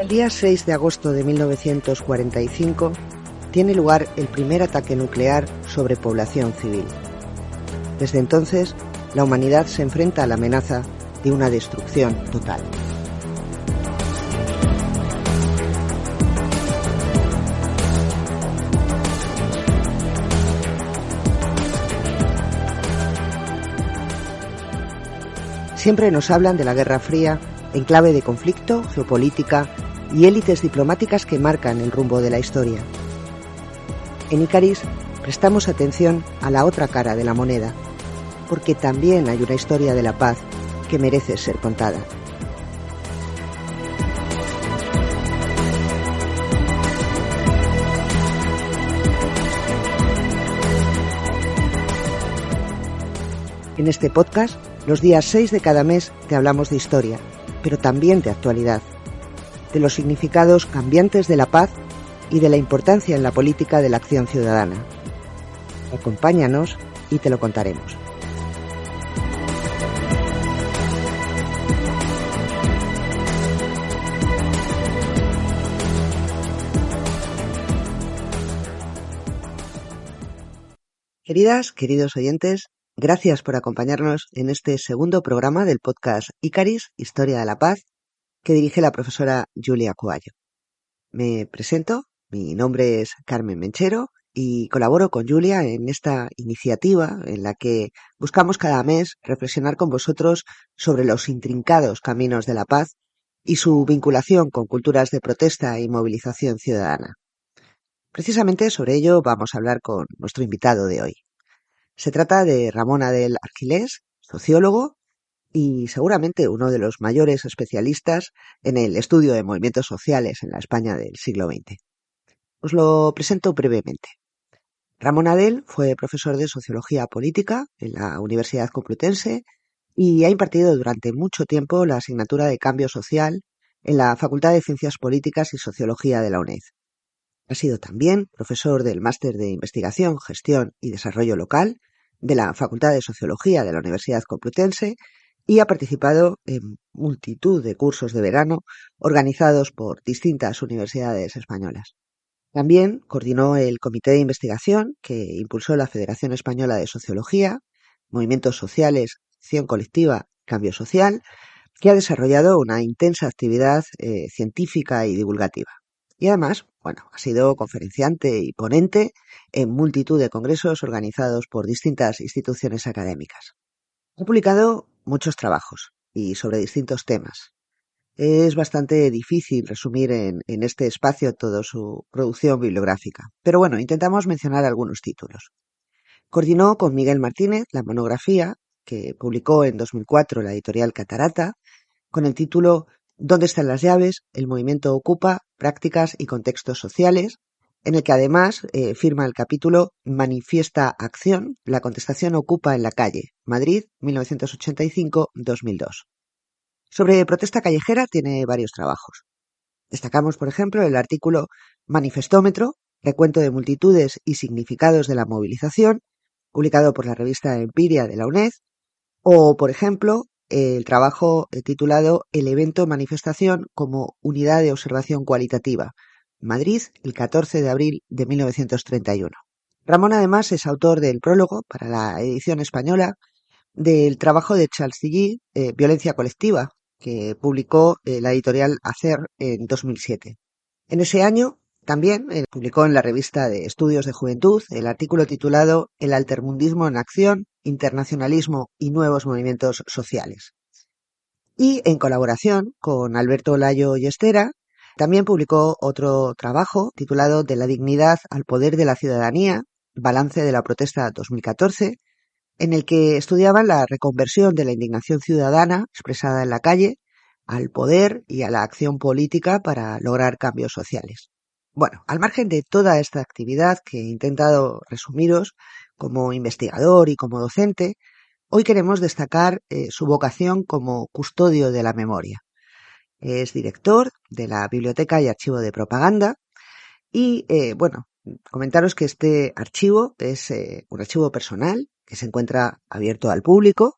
día 6 de agosto de 1945 tiene lugar el primer ataque nuclear sobre población civil. Desde entonces, la humanidad se enfrenta a la amenaza de una destrucción total. Siempre nos hablan de la Guerra Fría en clave de conflicto, geopolítica y élites diplomáticas que marcan el rumbo de la historia. En Icaris prestamos atención a la otra cara de la moneda, porque también hay una historia de la paz que merece ser contada. En este podcast, los días 6 de cada mes te hablamos de historia, pero también de actualidad, de los significados cambiantes de la paz y de la importancia en la política de la acción ciudadana. Acompáñanos y te lo contaremos. Queridas, queridos oyentes, gracias por acompañarnos en este segundo programa del podcast Icaris, Historia de la Paz, que dirige la profesora Julia Coballo. Me presento, mi nombre es Carmen Menchero y colaboro con Julia en esta iniciativa en la que buscamos cada mes reflexionar con vosotros sobre los intrincados caminos de la paz y su vinculación con culturas de protesta y movilización ciudadana. Precisamente sobre ello vamos a hablar con nuestro invitado de hoy. Se trata de Ramón Adel Argilés, sociólogo y seguramente uno de los mayores especialistas en el estudio de movimientos sociales en la España del siglo XX. Os lo presento brevemente. Ramón Adel fue profesor de Sociología Política en la Universidad Complutense y ha impartido durante mucho tiempo la asignatura de Cambio Social en la Facultad de Ciencias Políticas y Sociología de la UNED. Ha sido también profesor del Máster de Investigación, Gestión y Desarrollo Local de la Facultad de Sociología de la Universidad Complutense y ha participado en multitud de cursos de verano organizados por distintas universidades españolas. También coordinó el comité de investigación que impulsó la Federación Española de Sociología, Movimientos Sociales, Acción Colectiva, Cambio Social, que ha desarrollado una intensa actividad científica y divulgativa. Y además, ha sido conferenciante y ponente en multitud de congresos organizados por distintas instituciones académicas. Ha publicado muchos trabajos y sobre distintos temas. Es bastante difícil resumir en este espacio toda su producción bibliográfica, pero intentamos mencionar algunos títulos. Coordinó con Miguel Martínez la monografía que publicó en 2004 la editorial Catarata con el título ¿Dónde están las llaves? El movimiento ocupa, prácticas y contextos sociales, en el que además firma el capítulo Manifiesta Acción, la contestación ocupa en la calle, Madrid, 1985-2002. Sobre protesta callejera tiene varios trabajos. Destacamos, por ejemplo, el artículo Manifestómetro, recuento de multitudes y significados de la movilización, publicado por la revista Empiria de la UNED, o, por ejemplo, el trabajo titulado El evento manifestación como unidad de observación cualitativa, Madrid, el 14 de abril de 1931. Ramón además es autor del prólogo para la edición española del trabajo de Charles Tilly, Violencia colectiva, que publicó la editorial Acer en 2007. En ese año también publicó en la revista de Estudios de Juventud el artículo titulado El altermundismo en acción, internacionalismo y nuevos movimientos sociales. Y en colaboración con Alberto Olayo y Estera, también publicó otro trabajo titulado De la dignidad al poder de la ciudadanía, balance de la protesta 2014, en el que estudiaban la reconversión de la indignación ciudadana expresada en la calle al poder y a la acción política para lograr cambios sociales. Al margen de toda esta actividad que he intentado resumiros como investigador y como docente, hoy queremos destacar su vocación como custodio de la memoria. Es director de la Biblioteca y Archivo de Propaganda y, comentaros que este archivo es un archivo personal que se encuentra abierto al público,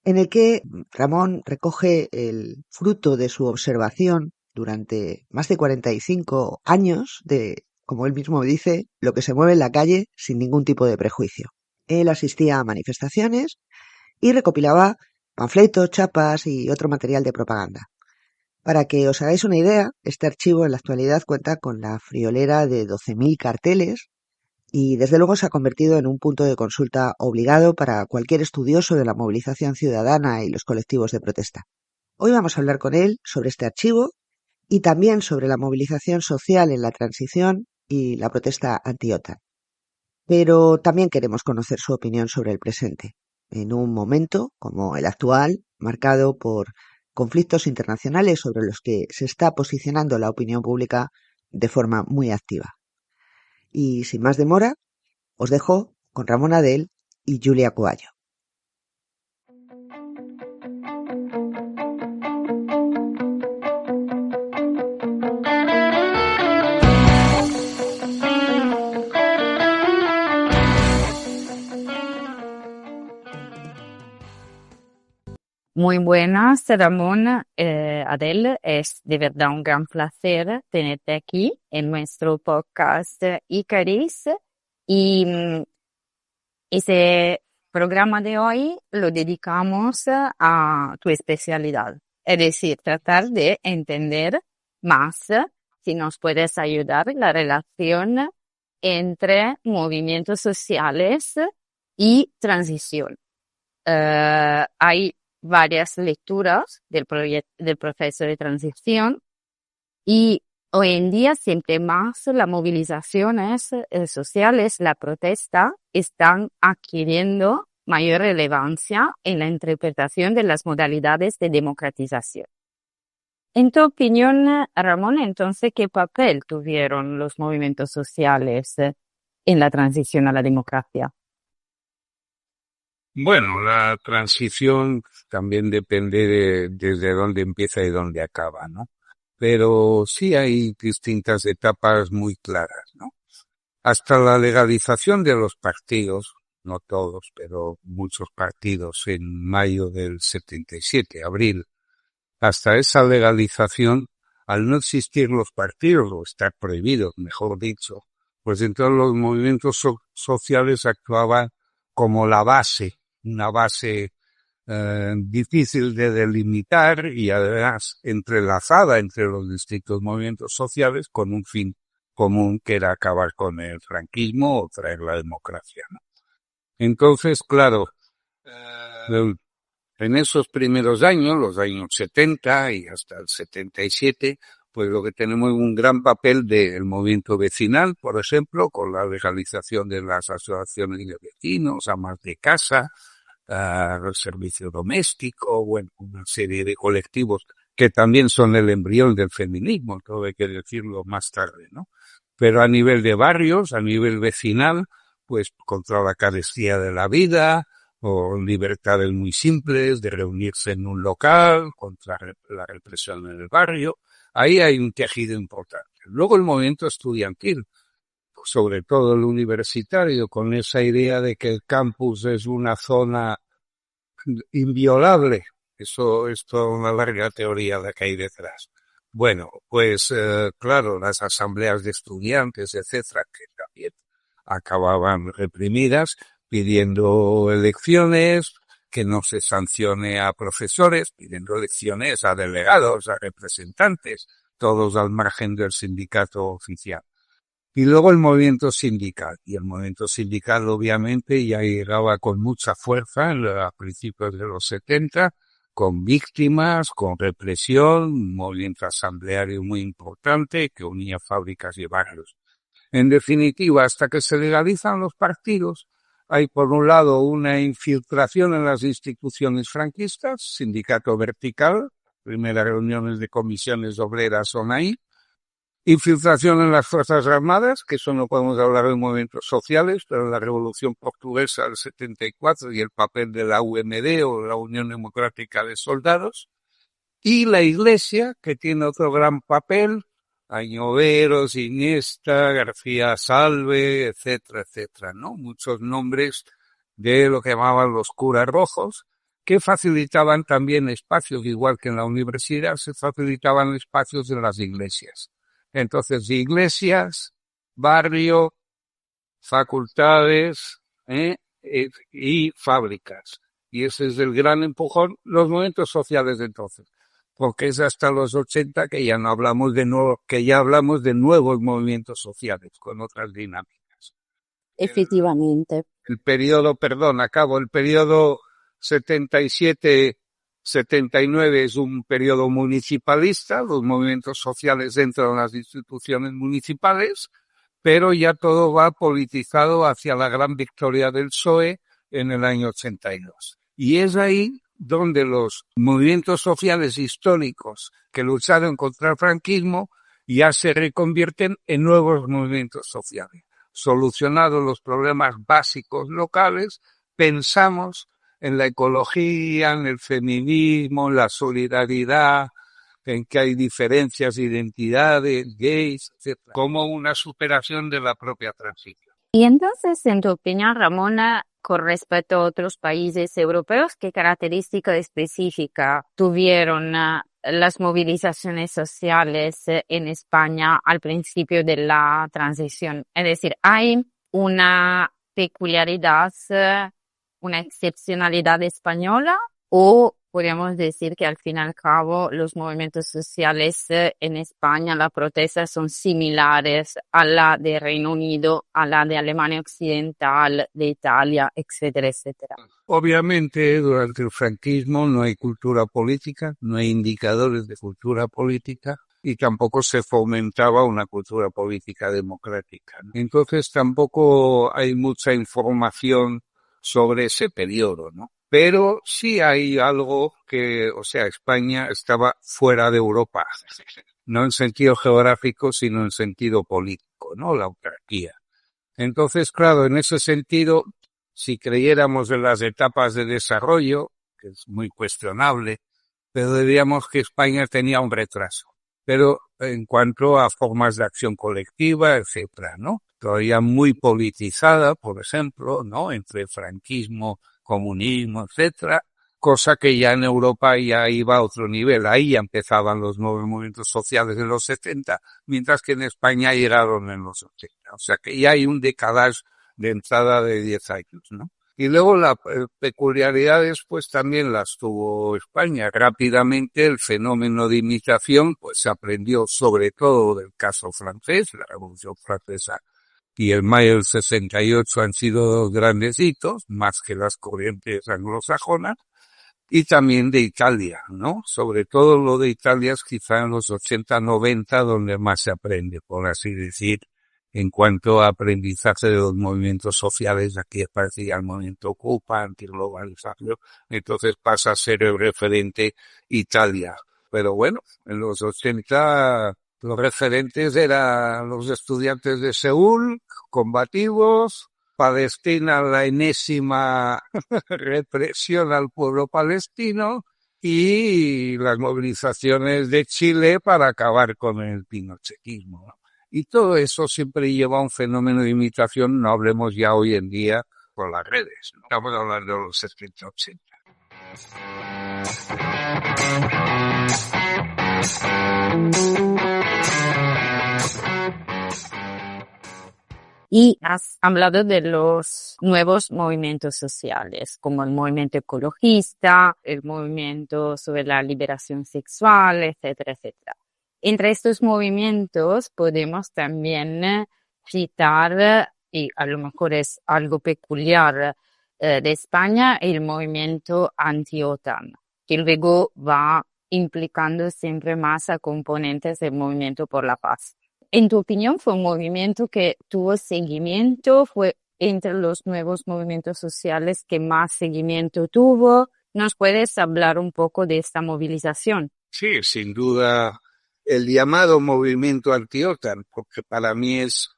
en el que Ramón recoge el fruto de su observación durante más de 45 años de, como él mismo dice, lo que se mueve en la calle sin ningún tipo de prejuicio. Él asistía a manifestaciones y recopilaba panfletos, chapas y otro material de propaganda. Para que os hagáis una idea, este archivo en la actualidad cuenta con la friolera de 12.000 carteles y desde luego se ha convertido en un punto de consulta obligado para cualquier estudioso de la movilización ciudadana y los colectivos de protesta. Hoy vamos a hablar con él sobre este archivo y también sobre la movilización social en la transición y la protesta anti-OTAN. Pero también queremos conocer su opinión sobre el presente, en un momento como el actual, marcado por conflictos internacionales sobre los que se está posicionando la opinión pública de forma muy activa. Y sin más demora, os dejo con Ramón Adell y Julia Coallo. Muy buenas, Ramón, Adell. Es de verdad un gran placer tenerte aquí en nuestro podcast Icaris. Y ese programa de hoy lo dedicamos a tu especialidad, es decir, tratar de entender más, si nos puedes ayudar, la relación entre movimientos sociales y transición. Hay varias lecturas del proceso de transición y hoy en día siempre más las movilizaciones sociales, la protesta, están adquiriendo mayor relevancia en la interpretación de las modalidades de democratización. En tu opinión, Ramón, entonces, ¿qué papel tuvieron los movimientos sociales en la transición a la democracia? Bueno, la transición también depende desde dónde empieza y dónde acaba, ¿no? Pero sí hay distintas etapas muy claras, ¿no? Hasta la legalización de los partidos, no todos, pero muchos partidos en mayo del 77, abril, hasta esa legalización, al no existir los partidos, o estar prohibidos, mejor dicho, pues entonces los movimientos sociales actuaban como la base, una base difícil de delimitar y además entrelazada entre los distintos movimientos sociales con un fin común que era acabar con el franquismo o traer la democracia, ¿no? Entonces, claro, en esos primeros años, los años 70 y hasta el 77, pues lo que tenemos es un gran papel del movimiento vecinal, por ejemplo, con la legalización de las asociaciones de vecinos, amas de casa, el servicio doméstico, bueno, una serie de colectivos que también son el embrión del feminismo, todo hay que decirlo más tarde, ¿no? Pero a nivel de barrios, a nivel vecinal, pues contra la carestía de la vida, o libertades muy simples de reunirse en un local, contra la represión en el barrio. Ahí hay un tejido importante. Luego el movimiento estudiantil, sobre todo el universitario, con esa idea de que el campus es una zona inviolable. Eso es toda una larga teoría la que hay detrás. Bueno, pues claro, las asambleas de estudiantes, etcétera, que también acababan reprimidas, pidiendo elecciones, que no se sancione a profesores, pidiendo elecciones a delegados, a representantes, todos al margen del sindicato oficial. Y luego el movimiento sindical. Y el movimiento sindical obviamente ya llegaba con mucha fuerza a principios de los 70, con víctimas, con represión, un movimiento asambleario muy importante que unía fábricas y barrios. En definitiva, hasta que se legalizan los partidos, hay por un lado una infiltración en las instituciones franquistas, sindicato vertical, primeras reuniones de comisiones obreras son ahí, infiltración en las Fuerzas Armadas, que eso no podemos hablar de movimientos sociales, pero en la Revolución Portuguesa del 74 y el papel de la UMD o la Unión Democrática de Soldados, y la Iglesia, que tiene otro gran papel, Añoveros, Iniesta, García Salve, etcétera, etcétera, ¿no? Muchos nombres de lo que llamaban los curas rojos, que facilitaban también espacios, igual que en la universidad, se facilitaban espacios en las iglesias. Entonces, iglesias, barrio, facultades, y fábricas. Y ese es el gran empujón, los movimientos sociales de entonces. Porque es hasta los 80 que ya no hablamos de nuevo, que ya hablamos de nuevos movimientos sociales con otras dinámicas. Efectivamente. El periodo 77-79 es un periodo municipalista, los movimientos sociales entran en las instituciones municipales, pero ya todo va politizado hacia la gran victoria del PSOE en el año 82. Y es ahí donde los movimientos sociales históricos que lucharon contra el franquismo ya se reconvierten en nuevos movimientos sociales. Solucionados los problemas básicos locales, pensamos en la ecología, en el feminismo, en la solidaridad, en que hay diferencias, identidades, gays, etc., como una superación de la propia transición. Y entonces, en tu opinión, Ramona, con respecto a otros países europeos, ¿qué característica específica tuvieron las movilizaciones sociales en España al principio de la transición? Es decir, ¿hay una peculiaridad, una excepcionalidad española, o podríamos decir que al fin y al cabo los movimientos sociales en España, las protestas son similares a la de Reino Unido, a la de Alemania Occidental, de Italia, etcétera, etcétera? Obviamente, durante el franquismo no hay cultura política, no hay indicadores de cultura política y tampoco se fomentaba una cultura política democrática, ¿no? Entonces tampoco hay mucha información sobre ese periodo, ¿no? Pero sí hay algo que, o sea, España estaba fuera de Europa, no en sentido geográfico, sino en sentido político, ¿no? La autarquía. Entonces, claro, en ese sentido, si creyéramos en las etapas de desarrollo, que es muy cuestionable, pero diríamos que España tenía un retraso. Pero en cuanto a formas de acción colectiva, etcétera, ¿no? Todavía muy politizada, por ejemplo, ¿no? Entre franquismo, comunismo, etcétera, cosa que ya en Europa ya iba a otro nivel. Ahí ya empezaban los nuevos movimientos sociales en los 70, mientras que en España llegaron en los 80. O sea que ya hay un decalaje de entrada de 10 años, ¿no? Y luego las peculiaridades pues también las tuvo España. Rápidamente el fenómeno de imitación pues se aprendió sobre todo del caso francés, la Revolución Francesa y el mayo del 68 han sido dos grandes hitos, más que las corrientes anglosajonas, y también de Italia, ¿no? Sobre todo lo de Italia es quizá en los 80-90 donde más se aprende, por así decir, en cuanto a aprendizaje de los movimientos sociales. Aquí aparecía el movimiento Ocupa, antiglobalización, entonces pasa a ser el referente Italia. Pero bueno, en los 80 los referentes eran los estudiantes de Seúl, combativos, Palestina, la enésima represión al pueblo palestino, y las movilizaciones de Chile para acabar con el pinochetismo, ¿no? Y todo eso siempre lleva a un fenómeno de imitación, no hablemos ya hoy en día por las redes, ¿no? Estamos hablando de los 70-80. Y has hablado de los nuevos movimientos sociales, como el movimiento ecologista, el movimiento sobre la liberación sexual, etcétera, etcétera. Entre estos movimientos podemos también citar, y a lo mejor es algo peculiar de España, el movimiento anti-OTAN, que luego va implicando siempre más a componentes del movimiento por la paz. En tu opinión, ¿fue un movimiento que tuvo seguimiento? ¿Fue entre los nuevos movimientos sociales que más seguimiento tuvo? ¿Nos puedes hablar un poco de esta movilización? Sí, sin duda, el llamado movimiento anti-OTAN, porque para mí es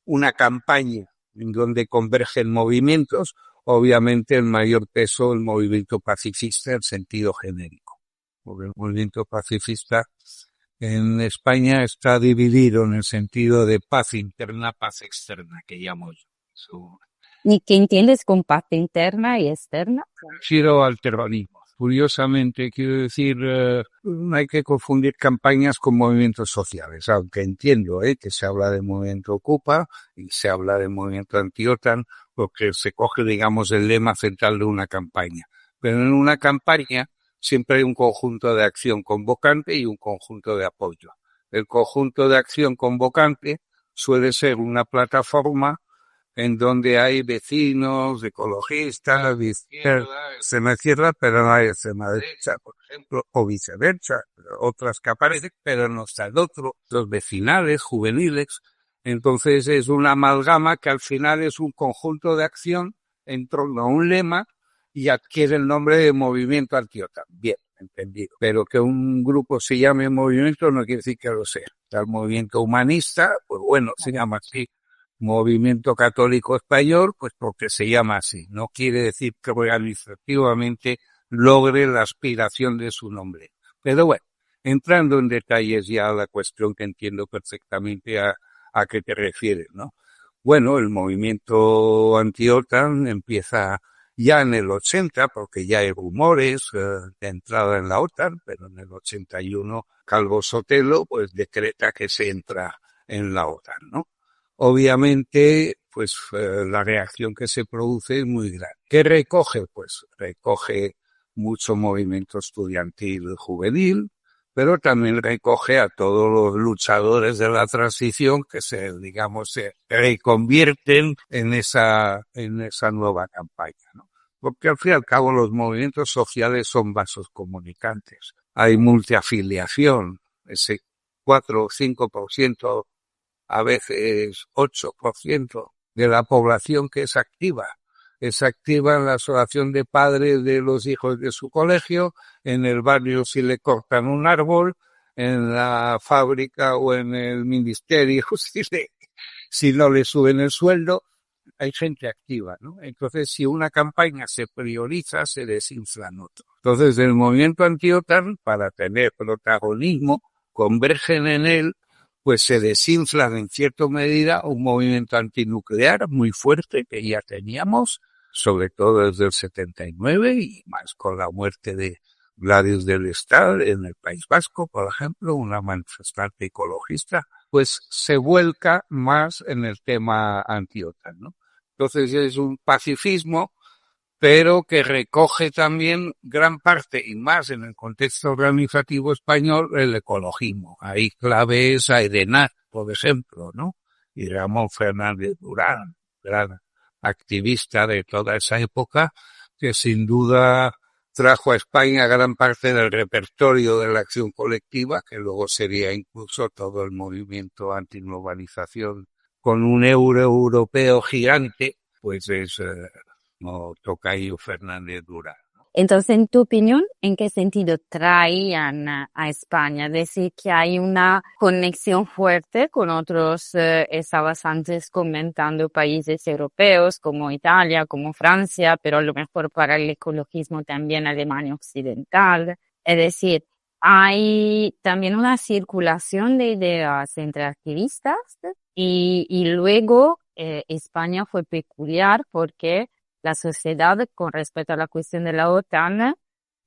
una campaña en donde convergen movimientos, obviamente el mayor peso el movimiento pacifista en sentido genérico, porque el movimiento pacifista en España está dividido en el sentido de paz interna, paz externa, que llamo yo. ¿Y qué entiendes con paz interna y externa? Giro al terrorismo. Curiosamente, quiero decir, no hay que confundir campañas con movimientos sociales, aunque entiendo que se habla de movimiento Ocupa y se habla de movimiento anti-OTAN, porque se coge, digamos, el lema central de una campaña. Pero en una campaña siempre hay un conjunto de acción convocante y un conjunto de apoyo. El conjunto de acción convocante suele ser una plataforma en donde hay vecinos, ecologistas, de extrema izquierda, pero no hay extrema derecha, por ejemplo, o viceversa, otras que aparecen, pero no está el otro, los vecinales, juveniles. Entonces es una amalgama que al final es un conjunto de acción en torno a un lema y adquiere el nombre de movimiento anti-OTAN. Bien, entendido. Pero que un grupo se llame movimiento no quiere decir que lo sea. El movimiento humanista, pues bueno, se llama así. Movimiento Católico Español, pues porque se llama así. No quiere decir que organizativamente logre la aspiración de su nombre. Pero bueno, entrando en detalles ya a la cuestión que entiendo perfectamente a qué te refieres, ¿no? Bueno, el movimiento anti-OTAN empieza ya en el 80, porque ya hay rumores de entrada en la OTAN, pero en el 81 Calvo Sotelo pues decreta que se entra en la OTAN, ¿no? Obviamente, pues la reacción que se produce es muy grande. ¿Qué recoge? Pues recoge mucho movimiento estudiantil juvenil, pero también recoge a todos los luchadores de la transición que se reconvierten en esa nueva campaña, ¿no? Porque al fin y al cabo los movimientos sociales son vasos comunicantes. Hay multiafiliación, ese 4 o 5%, a veces 8% de la población que es activa. Es activa en la asociación de padres de los hijos de su colegio, en el barrio si le cortan un árbol, en la fábrica o en el ministerio si no le suben el sueldo. Hay gente activa, ¿no? Entonces, si una campaña se prioriza, se desinflan otros. Entonces, el movimiento anti-OTAN, para tener protagonismo, convergen en él, pues se desinflan en cierta medida un movimiento antinuclear muy fuerte que ya teníamos, sobre todo desde el 79 y más con la muerte de Gladys del Estado en el País Vasco, por ejemplo, una manifestante ecologista, pues se vuelca más en el tema anti-OTAN, ¿no? Entonces es un pacifismo, pero que recoge también gran parte, y más en el contexto organizativo español, el ecologismo. Ahí clave es Airenar, por ejemplo, ¿no? Y Ramón Fernández Durán, gran activista de toda esa época, que sin duda trajo a España gran parte del repertorio de la acción colectiva, que luego sería incluso todo el movimiento antiglobalización con un euro europeo gigante, pues es no Tocayo Fernández Durán. Entonces, en tu opinión, ¿en qué sentido traían a España? Es decir, que hay una conexión fuerte con otros, estabas antes comentando países europeos como Italia, como Francia, pero a lo mejor para el ecologismo también Alemania Occidental. Es decir, hay también una circulación de ideas entre activistas y luego España fue peculiar porque la sociedad con respecto a la cuestión de la OTAN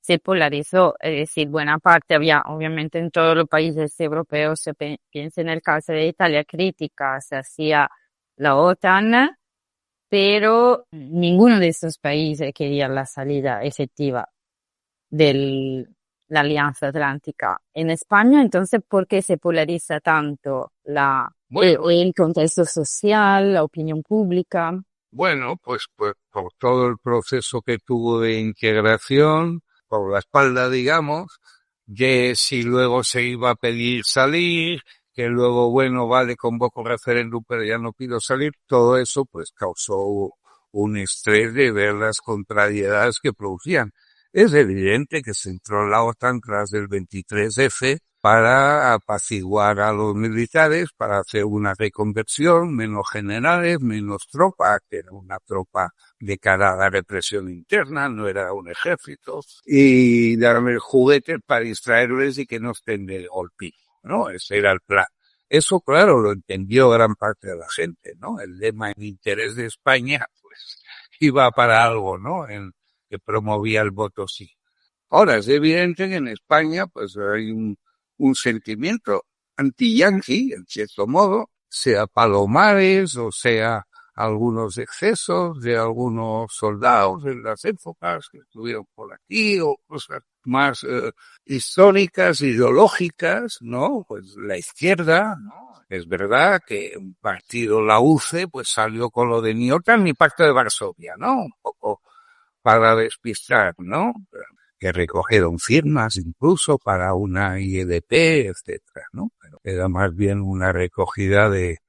se polarizó, es decir, buena parte había, obviamente en todos los países europeos, se piensa en el caso de Italia, críticas hacia la OTAN, pero ninguno de estos países quería la salida efectiva de la Alianza Atlántica. En España, entonces, ¿por qué se polariza tanto el contexto social, la opinión pública? Bueno, pues por todo el proceso que tuvo de integración, por la espalda, digamos, que si luego se iba a pedir salir, que luego, bueno, vale, convoco referéndum, pero ya no pido salir, todo eso pues causó un estrés de ver las contrariedades que producían. Es evidente que se entró la OTAN tras del 23F para apaciguar a los militares, para hacer una reconversión, menos generales, menos tropa, que era una tropa de cara a la represión interna, no era un ejército, y darme juguetes para distraerles y que no estén de golpe, ¿no? Ese era el plan. Eso, claro, lo entendió gran parte de la gente, ¿no? El lema en interés de España, pues pues iba para algo, ¿no? Que promovía el voto sí. Ahora, es evidente que en España, pues hay un sentimiento anti-yanqui, en cierto modo, sea Palomares o sea algunos excesos de algunos soldados en las épocas que estuvieron por aquí o cosas más históricas, ideológicas, ¿no? Pues la izquierda, ¿no? Es verdad que un partido, la UCE, pues salió con lo de ni OTAN ni Pacto de Varsovia, ¿no? Un poco para despistar, ¿no? Que recogieron firmas incluso para una IEDP, etcétera, ¿no? Pero era más bien una recogida de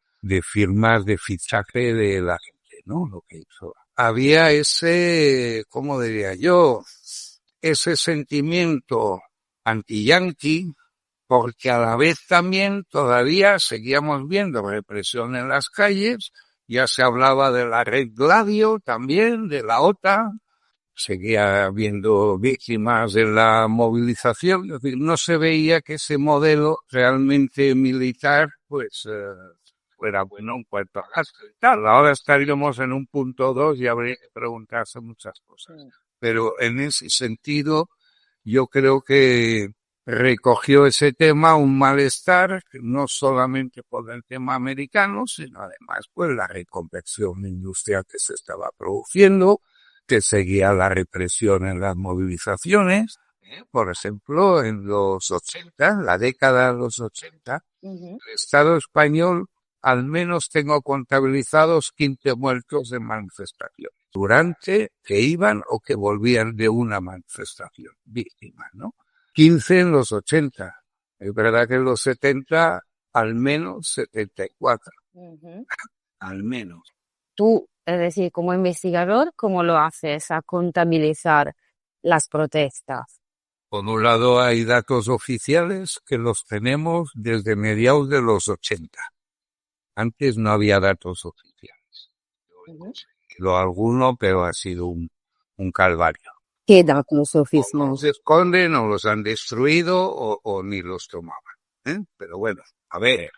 firmas de fichaje de la gente, ¿no? Lo que hizo. Había ese, ¿cómo diría yo? Ese sentimiento anti-yanqui, porque a la vez también todavía seguíamos viendo represión en las calles, ya se hablaba de la Red Gladio también, de la OTAN, seguía habiendo víctimas de la movilización, es decir, no se veía que ese modelo realmente militar, pues, fuera bueno en cuanto a gasto y tal. Ahora estaríamos en un punto 2 y habría que preguntarse muchas cosas. Pero en ese sentido, yo creo que recogió ese tema un malestar, no solamente por el tema americano, sino además pues la reconversión industrial que se estaba produciendo, que seguía la represión en las movilizaciones. Por ejemplo, en los 80, la década de los 80, el Estado español al menos tengo contabilizados 15 muertos en manifestaciones, durante que iban o que volvían de una manifestación, víctimas, ¿no? 15 en los 80. Es verdad que en los 70, al menos 74. Al menos. Tú, es decir, como investigador, ¿cómo lo haces a contabilizar las protestas? Por un lado hay datos oficiales que los tenemos desde mediados de los 80. Antes no había datos oficiales. Lo alguno, pero ha sido un calvario. ¿Qué datos O oficiales? los esconden o los han destruido o ni los tomaban. Pero bueno, a ver,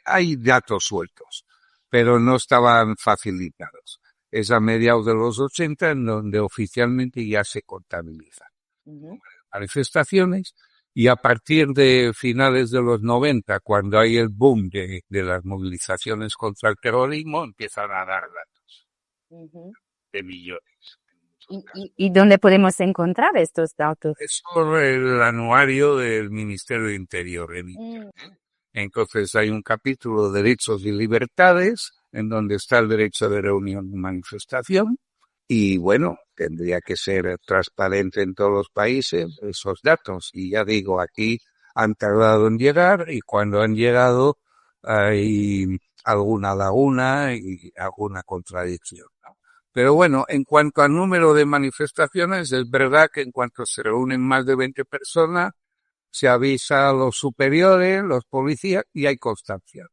hay datos sueltos, pero no estaban facilitados. Es a mediados de los 80 en donde oficialmente ya se contabilizan manifestaciones, y a partir de finales de los 90, cuando hay el boom de las movilizaciones contra el terrorismo, empiezan a dar datos de millones. ¿Y dónde podemos encontrar estos datos? Es sobre el anuario del Ministerio de Interior. Entonces hay un capítulo de derechos y libertades en donde está el derecho de reunión y manifestación. Y bueno, tendría que ser transparente en todos los países esos datos. Y ya digo, aquí han tardado en llegar y cuando han llegado hay alguna laguna y alguna contradicción, ¿no? Pero bueno, en cuanto al número de manifestaciones, es verdad que en cuanto se reúnen más de 20 personas, se avisa a los superiores, los policías, y hay constancia.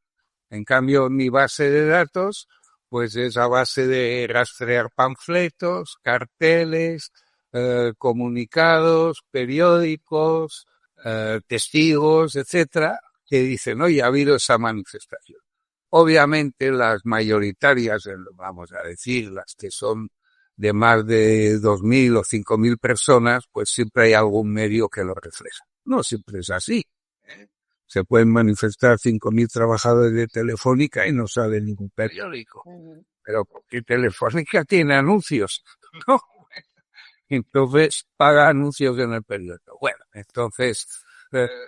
En cambio, mi base de datos, pues es a base de rastrear panfletos, carteles, comunicados, periódicos, testigos, etcétera, que dicen, oye, ha habido esa manifestación. Obviamente las mayoritarias, vamos a decir, las que son de más de 2.000 o 5.000 personas, pues siempre hay algún medio que lo refleja. No siempre es así. Se pueden manifestar 5.000 trabajadores de Telefónica y no sale ningún periódico. Pero porque Telefónica tiene anuncios, ¿no? Entonces paga anuncios en el periódico. Bueno, entonces,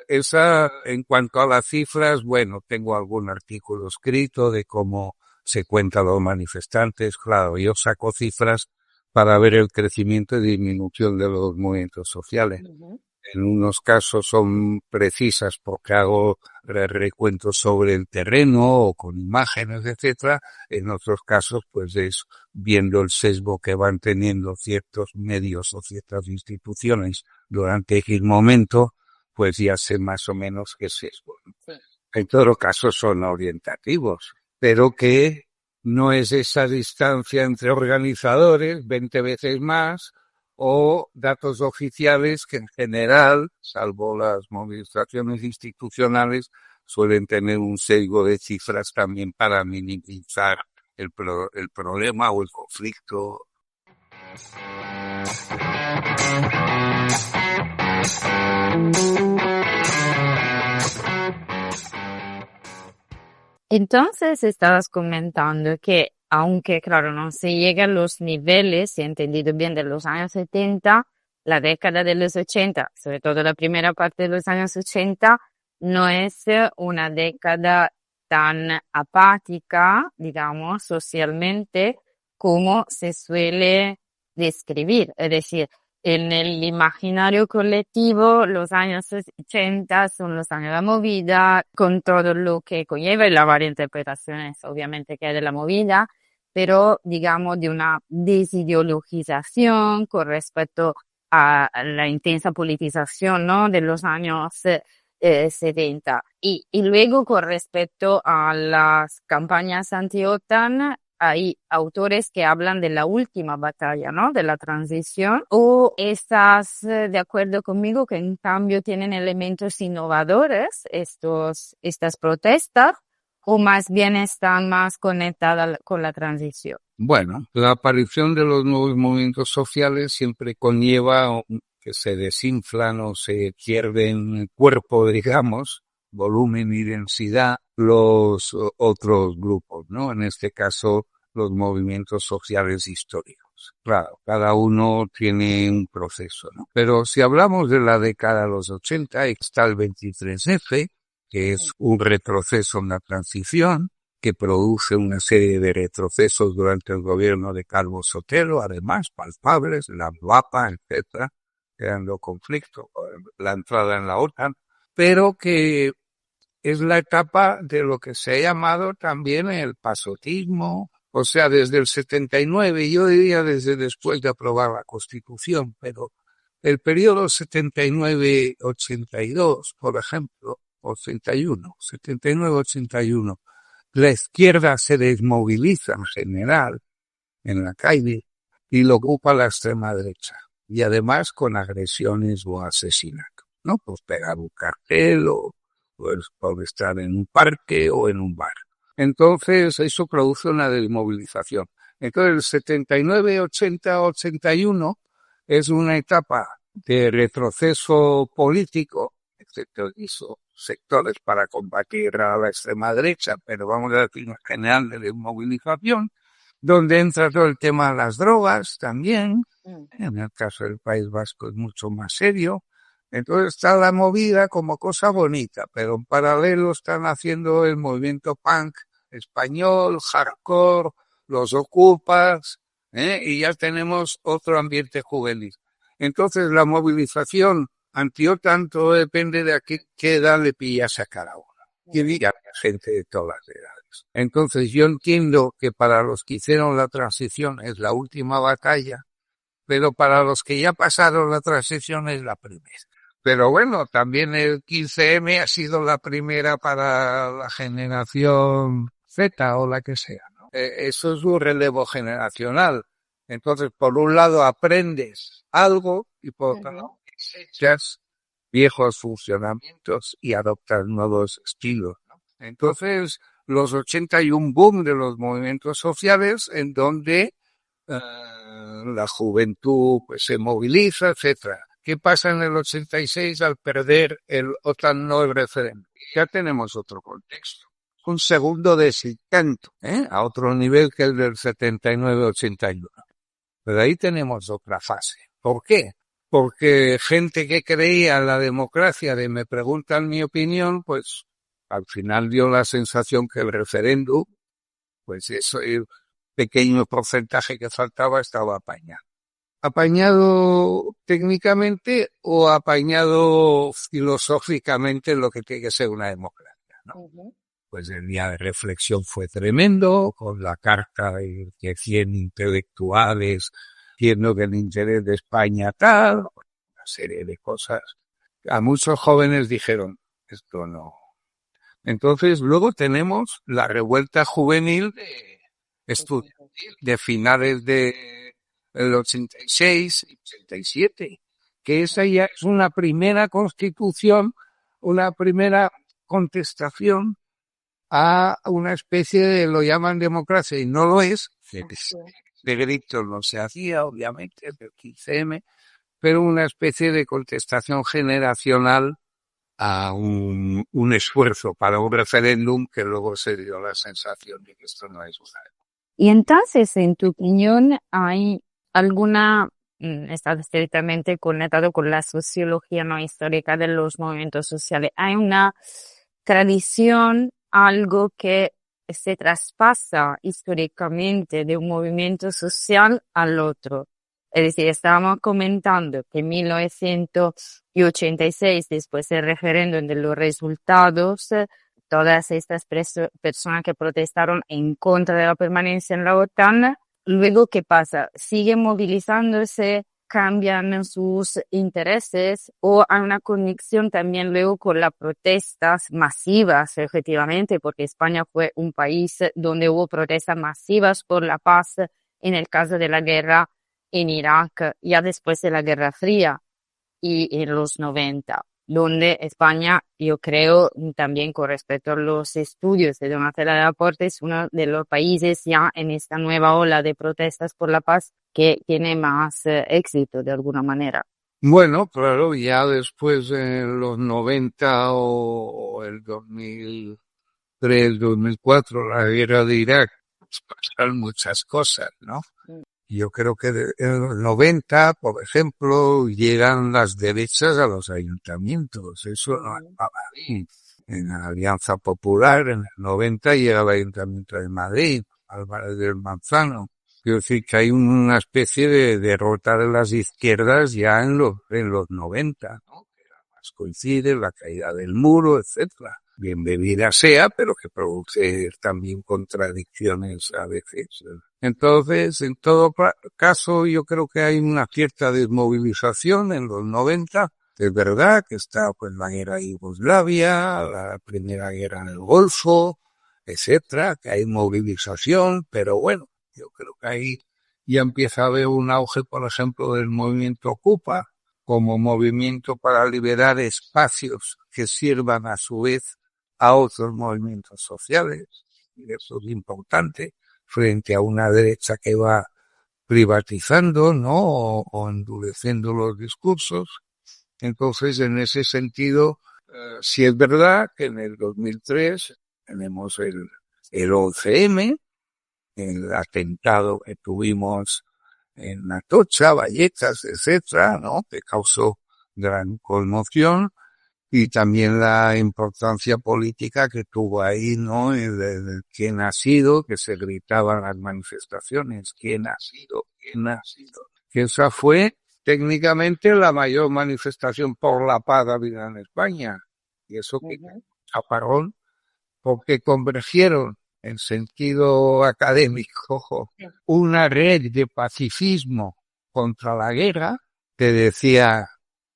esa, en cuanto a las cifras, bueno, tengo algún artículo escrito de cómo se cuentan los manifestantes. Claro, yo saco cifras para ver el crecimiento y disminución de los movimientos sociales. En unos casos son precisas porque hago recuentos sobre el terreno o con imágenes, etcétera. En otros casos, pues es viendo el sesgo que van teniendo ciertos medios o ciertas instituciones durante X momento, pues ya sé más o menos qué sesgo. Sí. En todo caso son orientativos, pero que no es esa distancia entre organizadores 20 veces más, o datos oficiales que en general, salvo las movilizaciones institucionales, suelen tener un sesgo de cifras también para minimizar el problema o el conflicto. Entonces estabas comentando que aunque claro no se llega a los niveles, si he entendido bien, de los años 70, la década de los 80, sobre todo la primera parte de los años 80, no es una década tan apática, digamos, socialmente, como se suele describir. Es decir, en el imaginario colectivo, los años 80 son los años de la movida, con todo lo que conlleva y las varias interpretaciones, obviamente, que hay de la movida, pero digamos de una desideologización con respecto a la intensa politización, ¿no? De los años 70. Y luego con respecto a las campañas anti-OTAN, hay autores que hablan de la última batalla, ¿no? De la transición. ¿O estás de acuerdo conmigo que en cambio tienen elementos innovadores estas protestas? ¿O más bien están más conectadas con la transición? Bueno, la aparición de los nuevos movimientos sociales siempre conlleva que se desinflan o se pierden cuerpo, digamos, volumen y densidad, los otros grupos, ¿no? En este caso, los movimientos sociales históricos. Claro, cada uno tiene un proceso, ¿no? Pero si hablamos de la década de los 80, está el 23F, que es un retroceso en la transición, que produce una serie de retrocesos durante el gobierno de Calvo Sotelo, además palpables, la VAPA, etcétera, creando conflicto, la entrada en la OTAN, pero que es la etapa de lo que se ha llamado también el pasotismo, o sea, desde el 79, yo diría desde después de aprobar la Constitución, pero el periodo 79-82, por ejemplo, 81, 79-81, la izquierda se desmoviliza en general en la calle y lo ocupa la extrema derecha. Y además con agresiones o asesinatos, ¿no? Pues pegar un cartel o pues, por estar en un parque o en un bar. Entonces eso produce una desmovilización. Entonces el 79, 80, 81 es una etapa de retroceso político, excepto hizo sectores para combatir a la extrema derecha, pero vamos a decir en general de desmovilización, donde entra todo el tema de las drogas también. En el caso del País Vasco es mucho más serio. Entonces está la movida como cosa bonita, pero en paralelo están haciendo el movimiento punk español, hardcore, los ocupas, y ya tenemos otro ambiente juvenil. Entonces la movilización anti-OTAN todo depende de a qué edad le pillas a cada uno. Y había gente de todas las edades. Entonces yo entiendo que para los que hicieron la transición es la última batalla, pero para los que ya pasaron la transición es la primera. Pero bueno, también el 15M ha sido la primera para la generación Z o la que sea, ¿no? Eso es un relevo generacional. Entonces, por un lado aprendes algo y por otro lado desechas viejos funcionamientos y adoptas nuevos estilos, ¿no? Entonces, los 80 hay un boom de los movimientos sociales en donde la juventud pues se moviliza, etcétera. ¿Qué pasa en el 86 al perder el OTAN no el referéndum? Ya tenemos otro contexto. Un segundo desencanto, a otro nivel que el del 79-81. Pero ahí tenemos otra fase. ¿Por qué? Porque gente que creía en la democracia de me preguntan mi opinión, pues al final dio la sensación que el referéndum, pues eso, el pequeño porcentaje que faltaba estaba apañado. Apañado técnicamente o apañado filosóficamente en lo que tiene que ser una democracia, ¿no? Pues el día de reflexión fue tremendo, con la carta de que 100 intelectuales diciendo que el interés de España tal, una serie de cosas. A muchos jóvenes dijeron, esto no. Entonces luego tenemos la revuelta juvenil estudiantil de finales de el 86 y 87, que esa ya es una primera constitución, una primera contestación a una especie de, lo llaman democracia y no lo es, de gritos no se hacía, obviamente, del 15M, pero una especie de contestación generacional a un esfuerzo para un referéndum que luego se dio la sensación de que esto no es una. Y entonces, en tu opinión, ¿hay alguna, está estrictamente conectado con la sociología no histórica de los movimientos sociales? ¿Hay una tradición, algo que se traspasa históricamente de un movimiento social al otro? Es decir, estábamos comentando que en 1986, después del referéndum de los resultados, todas estas personas que protestaron en contra de la permanencia en la OTAN, luego, ¿qué pasa? ¿Siguen movilizándose? ¿Cambian sus intereses? ¿O hay una conexión también luego con las protestas masivas, efectivamente? Porque España fue un país donde hubo protestas masivas por la paz en el caso de la guerra en Irak, ya después de la Guerra Fría y en los 90, donde España, yo creo, también con respecto a los estudios de Donatella de Aporte, es uno de los países ya en esta nueva ola de protestas por la paz que tiene más éxito de alguna manera. Bueno, claro, ya después en los 90 o el 2003, 2004, la guerra de Irak, pues pasaron muchas cosas, ¿no? Yo creo que en los 90, por ejemplo, llegan las derechas a los ayuntamientos. Eso no estaba ahí. En la Alianza Popular, en el 90, llega el Ayuntamiento de Madrid, Álvarez del Manzano. Quiero decir que hay una especie de derrota de las izquierdas ya en los 90, ¿no? Que además coincide la caída del muro, etcétera. Bienvenida sea, pero que produce también contradicciones a veces. Entonces, en todo caso, yo creo que hay una cierta desmovilización en los 90. Es verdad que está pues la guerra de Yugoslavia, la primera guerra en el Golfo, etcétera, que hay movilización, pero bueno, yo creo que ahí ya empieza a haber un auge, por ejemplo, del movimiento Ocupa, como movimiento para liberar espacios que sirvan a su vez a otros movimientos sociales. Y eso es importante frente a una derecha que va privatizando, ¿no? O endureciendo los discursos. Entonces, en ese sentido, sí es verdad que en el 2003 tenemos el 11M, el atentado que tuvimos en Atocha, Vallecas, etcétera, ¿no? Que causó gran conmoción. Y también la importancia política que tuvo ahí, ¿no? De quién ha sido, que se gritaban las manifestaciones, quién ha sido, quién ha sido. Que esa fue técnicamente la mayor manifestación por la paz habida en España. Y eso que apagón, porque convergieron en sentido académico, ojo, una red de pacifismo contra la guerra, que decía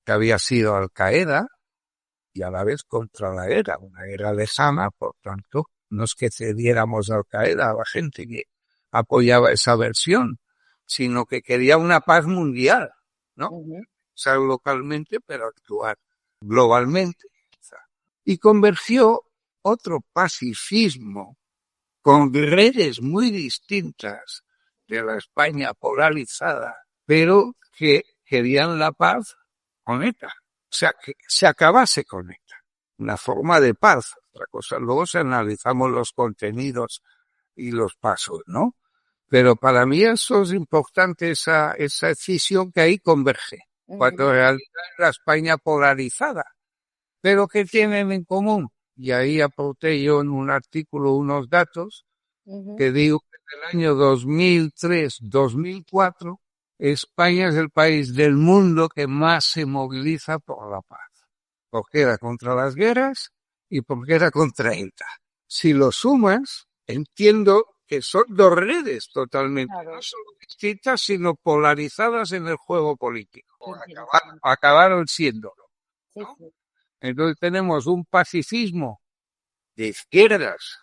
que había sido Al Qaeda, y a la vez contra la guerra, una guerra lejana, por tanto, no es que cediéramos a Al Qaeda a la gente que apoyaba esa versión, sino que quería una paz mundial, ¿no? Ser localmente, pero actuar globalmente. Y convergió otro pacifismo con redes muy distintas de la España polarizada, pero que querían la paz con ETA. O sea, que se acabase con ETA. Una forma de paz. Otra cosa, luego si analizamos los contenidos y los pasos, ¿no? Pero para mí eso es importante, esa decisión que ahí converge. Cuando en realidad es la España polarizada. Pero ¿qué tienen en común? Y ahí aporté yo en un artículo unos datos que digo que en el año 2003-2004 España es el país del mundo que más se moviliza por la paz. Porque era contra las guerras y porque era contra ETA. Si lo sumas, entiendo que son dos redes totalmente, no solo distintas, sino polarizadas en el juego político. Acabaron siéndolo, ¿no? Entonces tenemos un pacifismo de izquierdas,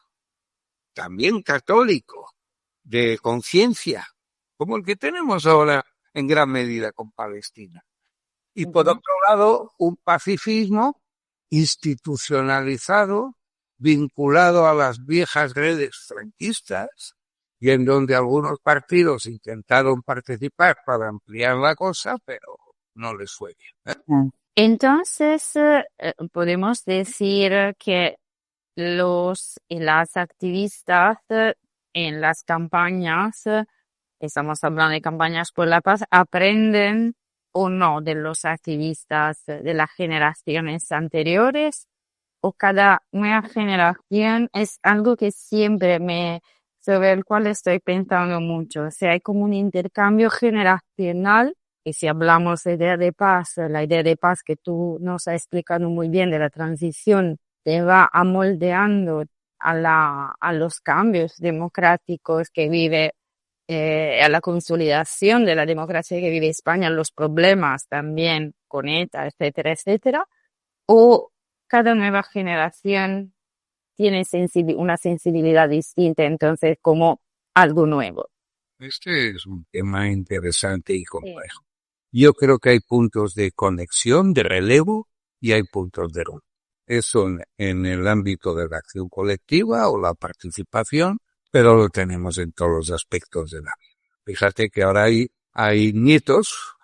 también católico, de conciencia, como el que tenemos ahora en gran medida con Palestina. Y por otro lado, un pacifismo institucionalizado vinculado a las viejas redes franquistas y en donde algunos partidos intentaron participar para ampliar la cosa, pero no les fue bien, ¿eh? Entonces, podemos decir que los y las activistas en las campañas, estamos hablando de campañas por la paz, aprenden o no de los activistas de las generaciones anteriores, o cada nueva generación es algo que sobre el cual estoy pensando mucho. O sea, hay como un intercambio generacional. Y si hablamos de idea de paz, la idea de paz que tú nos has explicado muy bien de la transición, te va amoldeando a los cambios democráticos que vive, a la consolidación de la democracia que vive España, los problemas también con ETA, etcétera, etcétera. O cada nueva generación tiene una sensibilidad distinta, entonces como algo nuevo. Este es un tema interesante y complejo. Yo creo que hay puntos de conexión, de relevo, y hay puntos de ruptura. Eso en el ámbito de la acción colectiva o la participación, pero lo tenemos en todos los aspectos de la vida. Fíjate que ahora hay nietos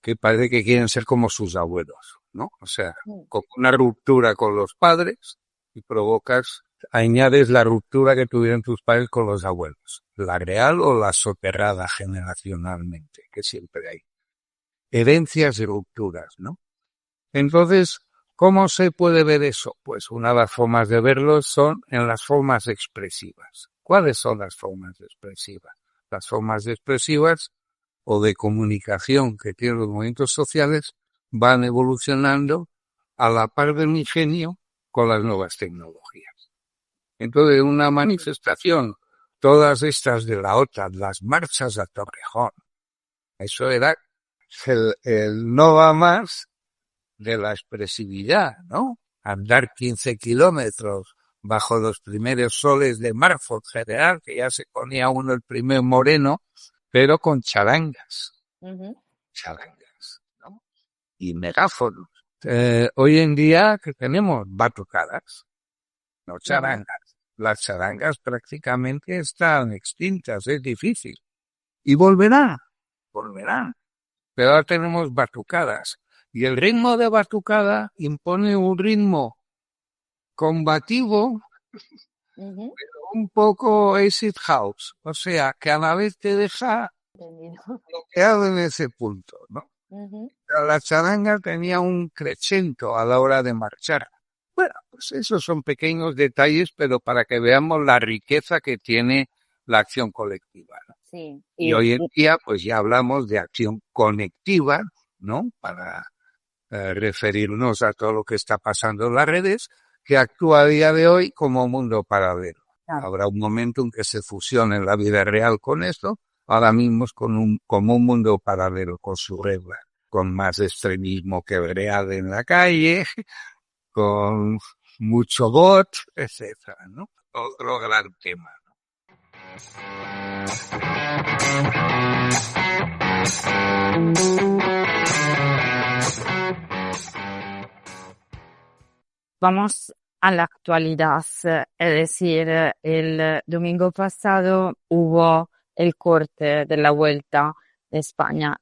que parece que quieren ser como sus abuelos, ¿no? O sea, con una ruptura con los padres y añades la ruptura que tuvieron tus padres con los abuelos, la real o la soterrada generacionalmente, que siempre hay. Herencias y rupturas, ¿no? Entonces, ¿cómo se puede ver eso? Pues una de las formas de verlo son en las formas expresivas. ¿Cuáles son las formas expresivas? Las formas expresivas o de comunicación que tienen los movimientos sociales van evolucionando a la par del ingenio con las nuevas tecnologías. Entonces, una manifestación, todas estas de la OTAN, las marchas a Torrejón, eso era el no va más de la expresividad, ¿no? Andar 15 kilómetros bajo los primeros soles de marzo en general, que ya se ponía uno el primer moreno, pero con charangas, charangas, ¿no? Y megáfonos. Hoy en día que tenemos batucadas, no charangas. Las charangas prácticamente están extintas, es difícil. Y volverán. Pero ahora tenemos batucadas. Y el ritmo de batucada impone un ritmo combativo, pero un poco acid house. O sea, que a la vez te deja bloqueado en ese punto, ¿no? Pero la charanga tenía un crescendo a la hora de marchar. Bueno, pues esos son pequeños detalles, pero para que veamos la riqueza que tiene la acción colectiva, ¿no? Sí. Y hoy en día, pues ya hablamos de acción conectiva, ¿no? Para referirnos a todo lo que está pasando en las redes, que actúa a día de hoy como mundo paralelo. Claro. Habrá un momento en que se fusione la vida real con esto, ahora mismo es como un mundo paralelo con su regla, con más extremismo que real en la calle, con mucho bot, etcétera, ¿no? Otro gran tema. Vamos a la actualidad, es decir, el domingo pasado hubo el corte de la Vuelta de España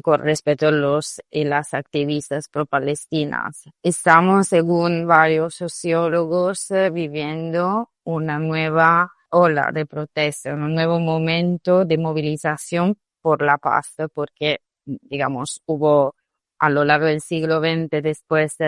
con respecto a los y las activistas pro-palestinas. Estamos, según varios sociólogos, viviendo una nueva ola de protesta, un nuevo momento de movilización por la paz, porque, digamos, hubo a lo largo del siglo XX, después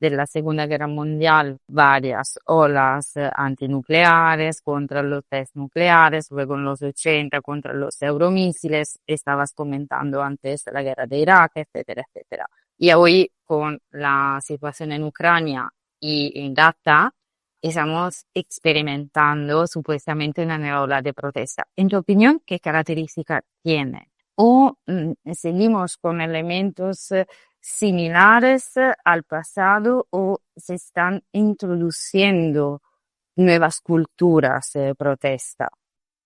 de la Segunda Guerra Mundial, varias olas antinucleares contra los test nucleares, luego en los 80 contra los euromísiles, estabas comentando antes la guerra de Irak, etcétera, etcétera. Y hoy, con la situación en Ucrania y en Gaza, estamos experimentando supuestamente una nueva ola de protesta. En tu opinión, ¿qué característica tiene? ¿O seguimos con elementos similares al pasado o se están introduciendo nuevas culturas de protesta?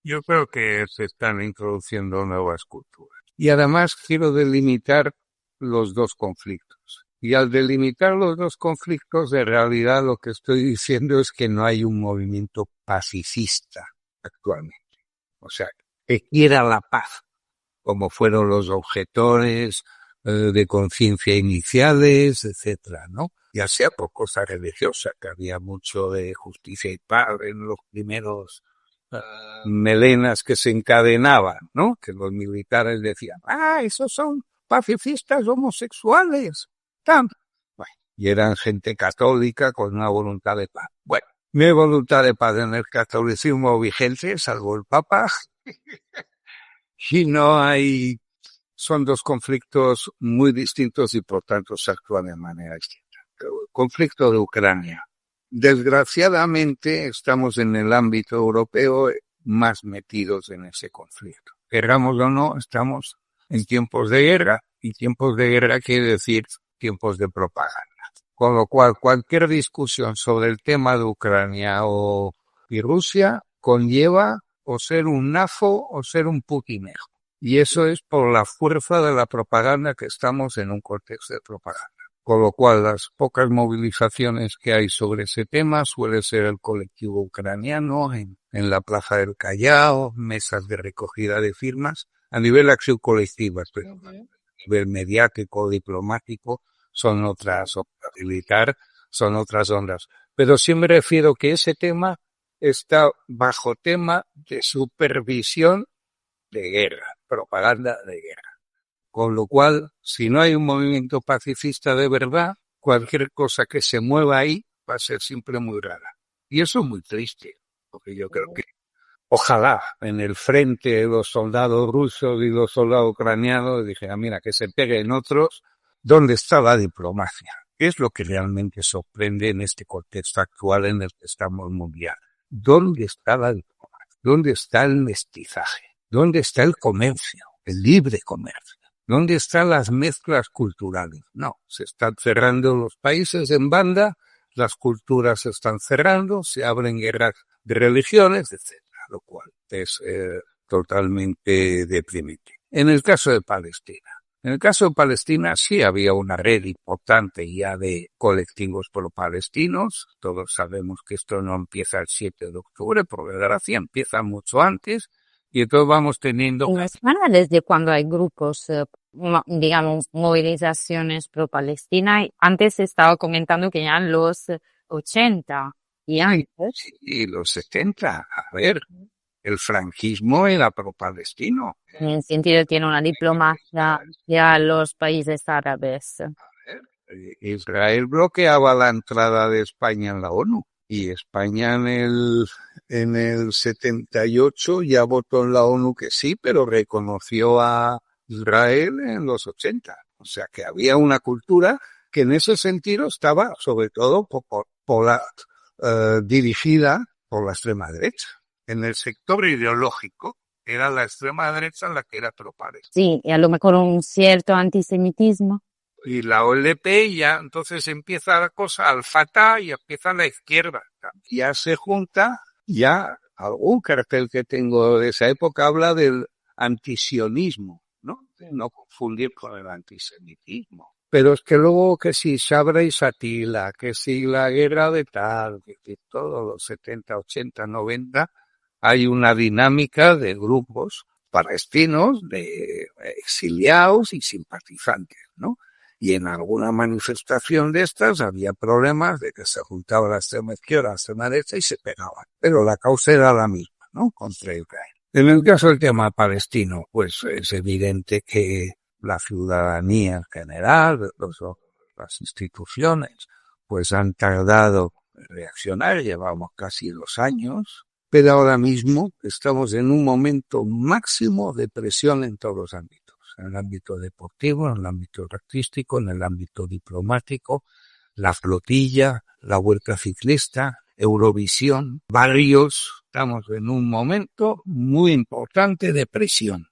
Yo creo que se están introduciendo nuevas culturas. Y además quiero delimitar los dos conflictos. Y al delimitar los dos conflictos, de realidad lo que estoy diciendo es que no hay un movimiento pacifista actualmente. O sea, que quiera la paz, como fueron los objetores de conciencia iniciales, etcétera, ¿no? Ya sea por cosa religiosa, que había mucho de justicia y paz en los primeros melenas que se encadenaban, ¿no? Que los militares decían, esos son pacifistas homosexuales. Bueno, y eran gente católica con una voluntad de paz. Bueno, no hay voluntad de paz en el catolicismo vigente, salvo el Papa, y no hay, son dos conflictos muy distintos y por tanto se actúan de manera distinta. El conflicto de Ucrania. Desgraciadamente estamos en el ámbito europeo más metidos en ese conflicto. Queramos o no, estamos en tiempos de guerra, y tiempos de guerra quiere decir tiempos de propaganda. Con lo cual, cualquier discusión sobre el tema de Ucrania y Rusia conlleva o ser un nafo o ser un putinejo. Y eso es por la fuerza de la propaganda, que estamos en un contexto de propaganda. Con lo cual, las pocas movilizaciones que hay sobre ese tema suele ser el colectivo ucraniano en la Plaza del Callao, mesas de recogida de firmas, a nivel de acción colectiva, pero a nivel mediático, diplomático, son otras, militar, son otras ondas. Pero sí me refiero que ese tema está bajo tema de supervisión de guerra, propaganda de guerra. Con lo cual, si no hay un movimiento pacifista de verdad, cualquier cosa que se mueva ahí va a ser siempre muy rara. Y eso es muy triste, porque yo creo que ojalá en el frente de los soldados rusos y los soldados ucranianos dijeran, mira, que se peguen otros, ¿dónde está la diplomacia? ¿Qué es lo que realmente sorprende en este contexto actual en el que estamos mundial? ¿Dónde está la diplomacia? ¿Dónde está el mestizaje? ¿Dónde está el comercio? El libre comercio. ¿Dónde están las mezclas culturales? No, se están cerrando los países en banda, las culturas se están cerrando, se abren guerras de religiones, etcétera, lo cual es totalmente deprimente. En el caso de Palestina sí había una red importante ya de colectivos pro-palestinos. Todos sabemos que esto no empieza el 7 de octubre, por desgracia empieza mucho antes. Y entonces vamos teniendo... En España, ¿desde cuando hay grupos, digamos, movilizaciones pro-Palestina? Antes estaba comentando que ya en los 80 y antes. Sí, los 70. A ver, el franquismo era pro-palestino. En el sentido tiene una diplomacia hacia los países árabes. A ver, Israel bloqueaba la entrada de España en la ONU. Y España en el 78 ya votó en la ONU que sí, pero reconoció a Israel en los 80. O sea que había una cultura que en ese sentido estaba sobre todo dirigida por la extrema derecha. En el sector ideológico era la extrema derecha la que era pro-palestina. Sí, y a lo mejor un cierto antisemitismo. Y la OLP ya, entonces empieza la cosa al Fatah y empieza la izquierda. Ya se junta, ya algún cartel que tengo de esa época habla del antisionismo, ¿no? No confundir con el antisemitismo. Pero es que luego que si Sabra y Shatila, que si la guerra de tal, que si todos los 70, 80, 90, hay una dinámica de grupos palestinos, de exiliados y simpatizantes, ¿no? Y en alguna manifestación de estas había problemas de que se juntaba la extrema izquierda, la extrema derecha y se pegaban. Pero la causa era la misma, ¿no? Contra Israel. En el caso del tema palestino, pues es evidente que la ciudadanía en general, las instituciones, pues han tardado en reaccionar, llevamos casi 2 años, pero ahora mismo estamos en un momento máximo de presión en todos los ámbitos. En el ámbito deportivo, en el ámbito artístico, en el ámbito diplomático, la flotilla, la vuelta ciclista, Eurovisión, varios. Estamos en un momento muy importante de presión.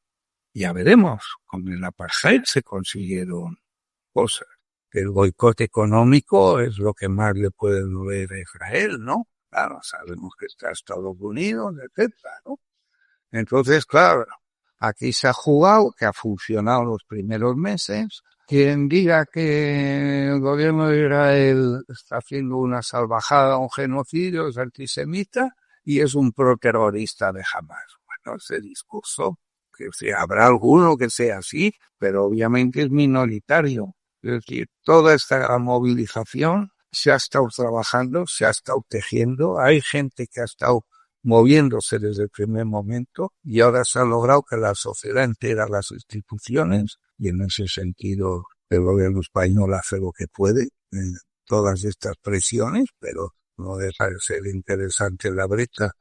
Ya veremos, con el apartheid se consiguieron cosas. El boicot económico es lo que más le puede doler a Israel, ¿no? Claro, sabemos que está Estados Unidos, etcétera, ¿no? Entonces, claro, aquí se ha jugado, que ha funcionado los primeros meses, quien diga que el gobierno de Israel está haciendo una salvajada, un genocidio, es antisemita y es un proterrorista de Hamas. Bueno, ese discurso, que habrá alguno que sea así, pero obviamente es minoritario. Es decir, toda esta movilización se ha estado trabajando, se ha estado tejiendo, hay gente que ha estado moviéndose desde el primer momento y ahora se ha logrado que la sociedad entera, las instituciones, y en ese sentido el gobierno español hace lo que puede en todas estas presiones, pero no deja de ser interesante la brecha.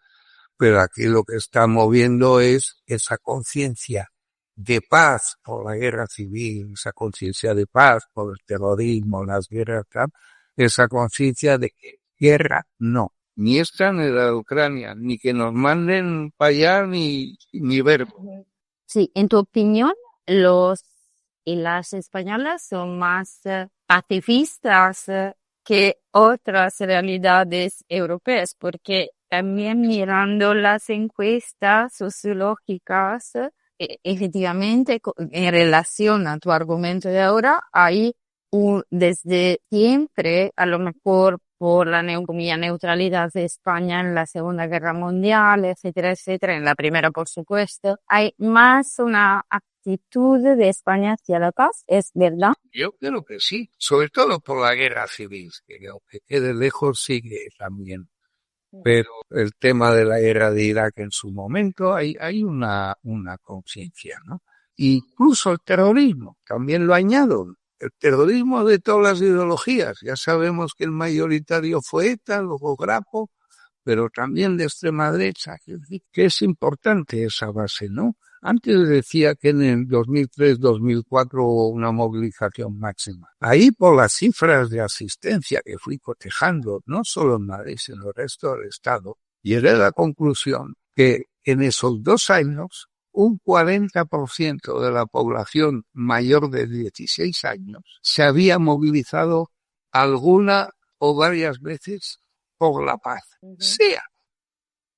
Pero aquí lo que está moviendo es esa conciencia de paz por la guerra civil, esa conciencia de paz por el terrorismo, las guerras, esa conciencia de que guerra no. Ni esta ni la de Ucrania, ni que nos manden para allá, ni ver. Sí, en tu opinión, los y las españolas son más pacifistas que otras realidades europeas, porque también mirando las encuestas sociológicas, efectivamente, en relación a tu argumento de ahora, hay desde siempre, a lo mejor por la neutralidad de España en la Segunda Guerra Mundial, etcétera, etcétera, en la primera, por supuesto, hay más una actitud de España hacia la paz, ¿es verdad? Yo creo que sí, sobre todo por la guerra civil, que aunque quede lejos sigue también. Pero el tema de la guerra de Irak en su momento hay una conciencia, ¿no? Incluso el terrorismo, también lo añado. El terrorismo de todas las ideologías. Ya sabemos que el mayoritario fue ETA, luego Grapo, pero también de extrema derecha, que es importante esa base, ¿no? Antes decía que en el 2003-2004 hubo una movilización máxima. Ahí por las cifras de asistencia que fui cotejando, no solo en Madrid, sino en el resto del Estado, llegué a la conclusión que en esos 2 años un 40% de la población mayor de 16 años se había movilizado alguna o varias veces por la paz, sea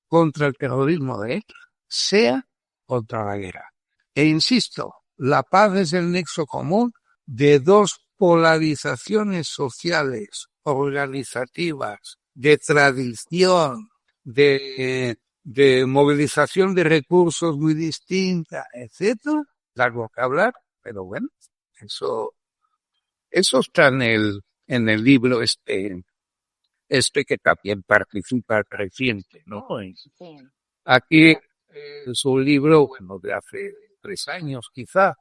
contra el terrorismo de ETA, sea contra la guerra. E insisto, la paz es el nexo común de 2 polarizaciones sociales, organizativas, de tradición, de movilización de recursos muy distinta, etcétera. Largo que hablar, pero bueno, eso está en el libro que también participa reciente, ¿no? Sí. Aquí es un libro, bueno, de hace 3 años quizá,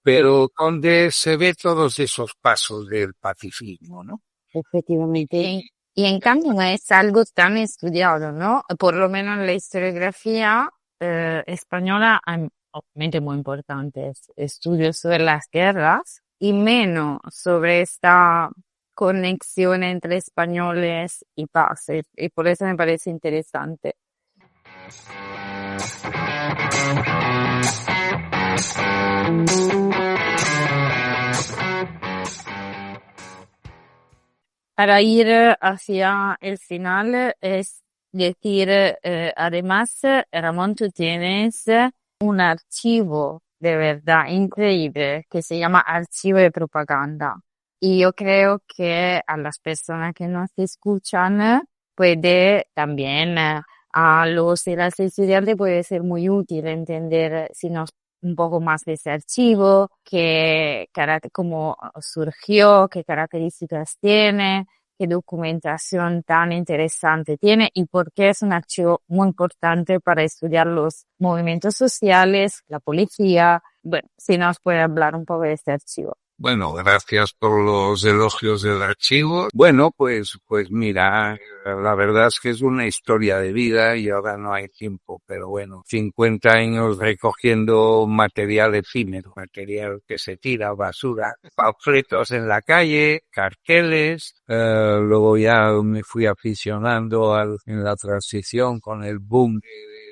pero donde se ve todos esos pasos del pacifismo, ¿no? Efectivamente. Y en cambio no es algo tan estudiado, ¿no? Por lo menos en la historiografía española hay obviamente muy importantes estudios sobre las guerras y menos sobre esta conexión entre españoles y paz. Y por eso me parece interesante. Para ir hacia el final, es decir, además, Ramón, tú tienes un archivo de verdad increíble que se llama Archivo de Propaganda. Y yo creo que a las personas que nos escuchan puede también, a los y las estudiantes puede ser muy útil entender si nos un poco más de ese archivo, cómo surgió, qué características tiene, qué documentación tan interesante tiene y por qué es un archivo muy importante para estudiar los movimientos sociales, la policía. Bueno, si nos puede hablar un poco de este archivo. Bueno, gracias por los elogios del archivo. Bueno, pues mira, la verdad es que es una historia de vida y ahora no hay tiempo, pero bueno, 50 años recogiendo material efímero, material que se tira, basura, panfletos en la calle, carteles, luego ya me fui aficionando en la transición con el boom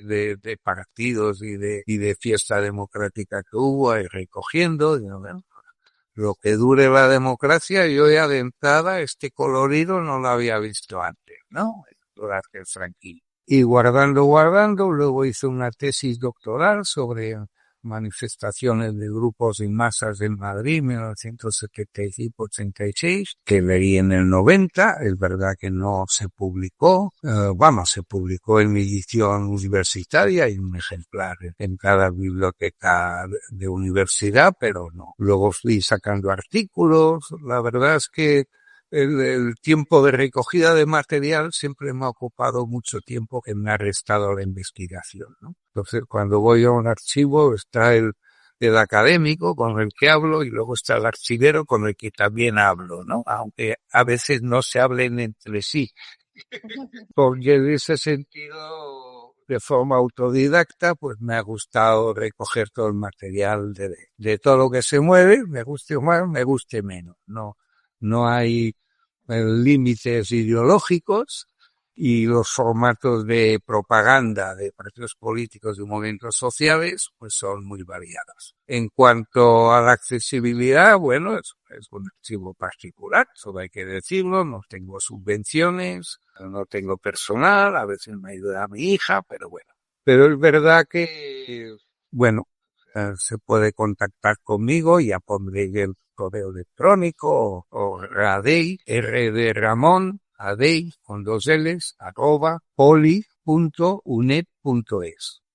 de partidos y de fiesta democrática que hubo, y recogiendo, y bueno, lo que dure la democracia, yo ya de entrada este colorido no lo había visto antes, ¿no? Tranquilo. Y guardando, luego hice una tesis doctoral sobre manifestaciones de grupos y masas en Madrid, 1975-86, que leí en el 90, es verdad que no se publicó, se publicó en mi edición universitaria y un ejemplar en cada biblioteca de universidad, pero no. Luego fui sacando artículos, la verdad es que el tiempo de recogida de material siempre me ha ocupado mucho tiempo que me ha restado la investigación, ¿no? Entonces, cuando voy a un archivo está el académico con el que hablo y luego está el archivero con el que también hablo, ¿no? Aunque a veces no se hablen entre sí. Porque en ese sentido, de forma autodidacta, pues me ha gustado recoger todo el material de todo lo que se mueve, me guste más, me guste menos. No hay límites ideológicos y los formatos de propaganda de partidos políticos y movimientos sociales pues son muy variados. En cuanto a la accesibilidad, bueno, es un archivo particular, eso hay que decirlo, no tengo subvenciones, no tengo personal, a veces me ayuda mi hija, pero bueno. Pero es verdad que, bueno, se puede contactar conmigo, ya pondré el correo electrónico o Radey, R de Ramón, Adey, con 2 L's, @poli.uned.es.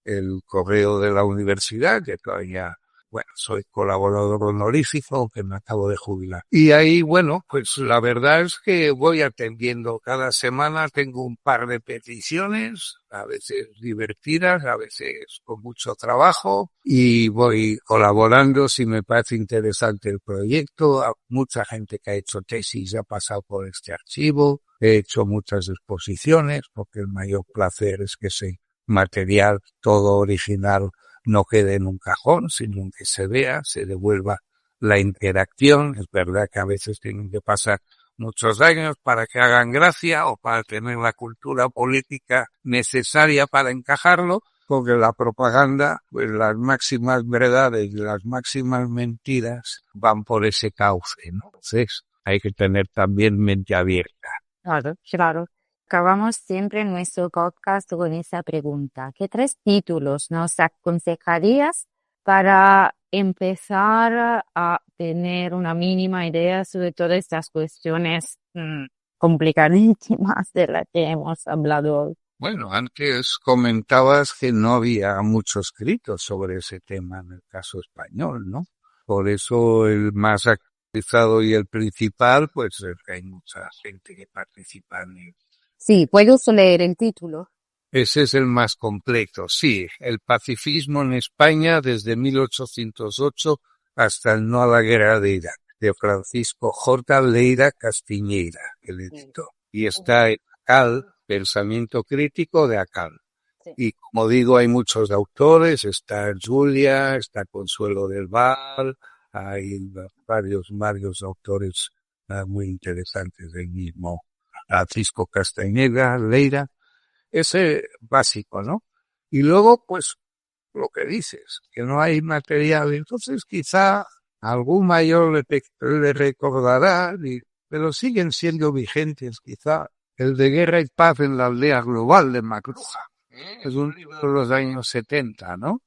El correo de la universidad, que todavía, bueno, soy colaborador honorífico, aunque me acabo de jubilar. Y ahí, bueno, pues la verdad es que voy atendiendo cada semana, tengo un par de peticiones, a veces divertidas, a veces con mucho trabajo, y voy colaborando si me parece interesante el proyecto. Mucha gente que ha hecho tesis ha pasado por este archivo, he hecho muchas exposiciones, porque el mayor placer es que ese material todo original no quede en un cajón, sino que se vea, se devuelva la interacción. Es verdad que a veces tienen que pasar muchos años para que hagan gracia o para tener la cultura política necesaria para encajarlo, porque la propaganda, pues las máximas verdades y las máximas mentiras van por ese cauce, ¿no? Entonces, hay que tener también mente abierta. Claro, claro. Acabamos siempre nuestro podcast con esa pregunta. ¿Qué 3 títulos nos aconsejarías para empezar a tener una mínima idea sobre todas estas cuestiones complicadísimas de las que hemos hablado hoy? Bueno, antes comentabas que no había mucho escrito sobre ese tema en el caso español, ¿no? Por eso el más actualizado y el principal, pues es que hay mucha gente que participa en él. Sí, ¿puedo leer el título? Ese es el más completo, sí. El pacifismo en España desde 1808 hasta el no a la guerra de Irak, de Francisco J. Leira Castiñeira, el editor. Y está en ACAL, Pensamiento Crítico de ACAL. Sí. Y como digo, hay muchos autores, está Julia, está Consuelo del Val, hay varios autores muy interesantes del mismo Francisco Castañeda, Leira, ese básico, ¿no? Y luego, pues, lo que dices, que no hay material, entonces quizá algún mayor le recordará, pero siguen siendo vigentes, quizá el de Guerra y Paz en la Aldea Global de McLuhan. Es un libro de los años 70, ¿no?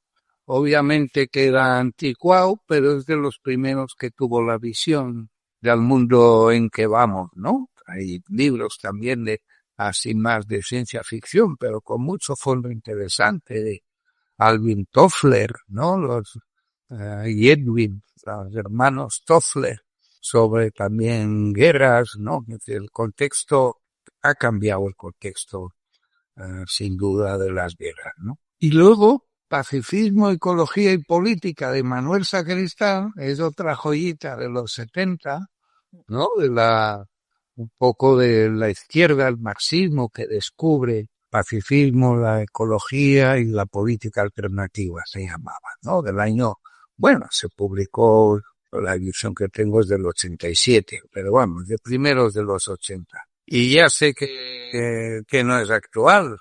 Obviamente queda anticuado, pero es de los primeros que tuvo la visión del mundo en que vamos, ¿no? Hay libros también de así más de ciencia ficción, pero con mucho fondo interesante, de Alvin Toffler, ¿no? Y Edwin, los hermanos Toffler, sobre también guerras, ¿no? El contexto, ha cambiado el contexto, sin duda, de las guerras, ¿no? Y luego, Pacifismo, Ecología y Política de Manuel Sacristán, es otra joyita de los 70, ¿no? Un poco de la izquierda, el marxismo, que descubre pacifismo, la ecología y la política alternativa, se llamaba, ¿no? Se publicó, la edición que tengo es del 87, pero vamos, de primeros de los 80. Y ya sé que no es actual,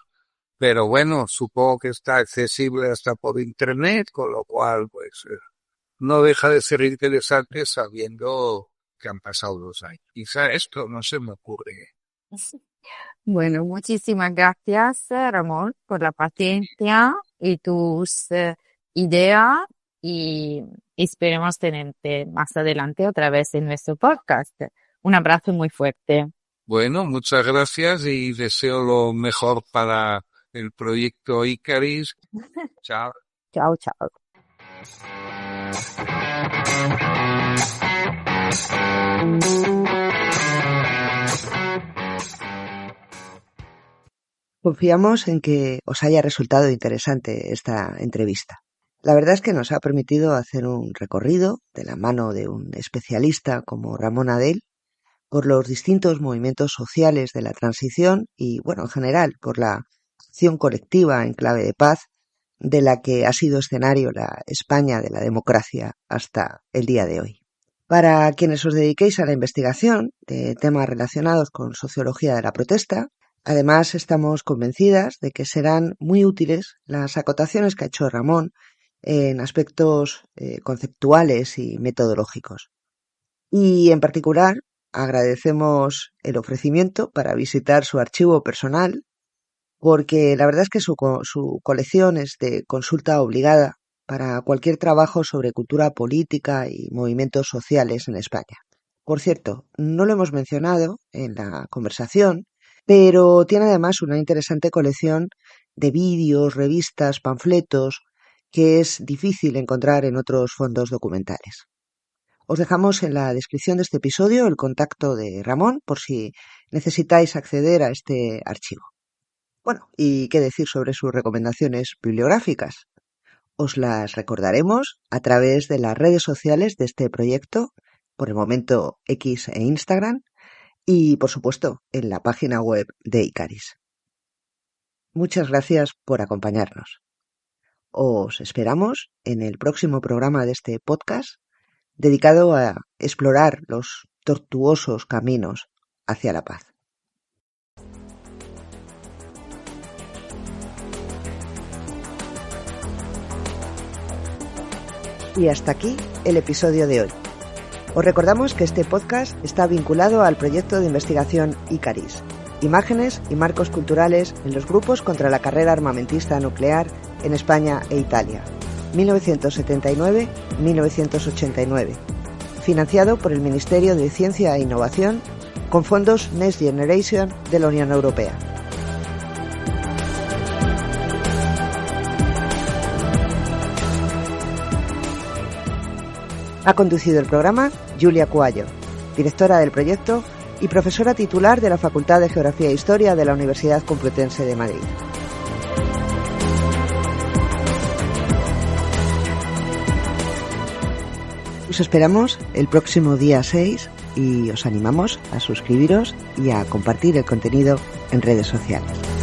pero bueno, supongo que está accesible hasta por internet, con lo cual, pues, no deja de ser interesante sabiendo que han pasado 2 años. Quizá esto no se me ocurre. Bueno, muchísimas gracias, Ramón, por la paciencia y tus ideas y esperemos tenerte más adelante otra vez en nuestro podcast. Un abrazo muy fuerte. Bueno, muchas gracias y deseo lo mejor para el proyecto Icaris. Chao. Chao, chao. Confiamos en que os haya resultado interesante esta entrevista. La verdad es que nos ha permitido hacer un recorrido de la mano de un especialista como Ramón Adell por los distintos movimientos sociales de la transición y, bueno, en general, por la acción colectiva en clave de paz de la que ha sido escenario la España de la democracia hasta el día de hoy. Para quienes os dediquéis a la investigación de temas relacionados con sociología de la protesta, además estamos convencidas de que serán muy útiles las acotaciones que ha hecho Ramón en aspectos conceptuales y metodológicos. Y en particular agradecemos el ofrecimiento para visitar su archivo personal, porque la verdad es que su colección es de consulta obligada para cualquier trabajo sobre cultura política y movimientos sociales en España. Por cierto, no lo hemos mencionado en la conversación, pero tiene además una interesante colección de vídeos, revistas, panfletos, que es difícil encontrar en otros fondos documentales. Os dejamos en la descripción de este episodio el contacto de Ramón por si necesitáis acceder a este archivo. Bueno, ¿y qué decir sobre sus recomendaciones bibliográficas? Os las recordaremos a través de las redes sociales de este proyecto, por el momento X e Instagram, y por supuesto en la página web de Icaris. Muchas gracias por acompañarnos. Os esperamos en el próximo programa de este podcast dedicado a explorar los tortuosos caminos hacia la paz. Y hasta aquí el episodio de hoy. Os recordamos que este podcast está vinculado al proyecto de investigación Icaris, imágenes y marcos culturales en los grupos contra la carrera armamentista nuclear en España e Italia, 1979-1989, financiado por el Ministerio de Ciencia e Innovación con fondos Next Generation de la Unión Europea. Ha conducido el programa Julia Coallo, directora del proyecto y profesora titular de la Facultad de Geografía e Historia de la Universidad Complutense de Madrid. Os esperamos el próximo día 6 y os animamos a suscribiros y a compartir el contenido en redes sociales.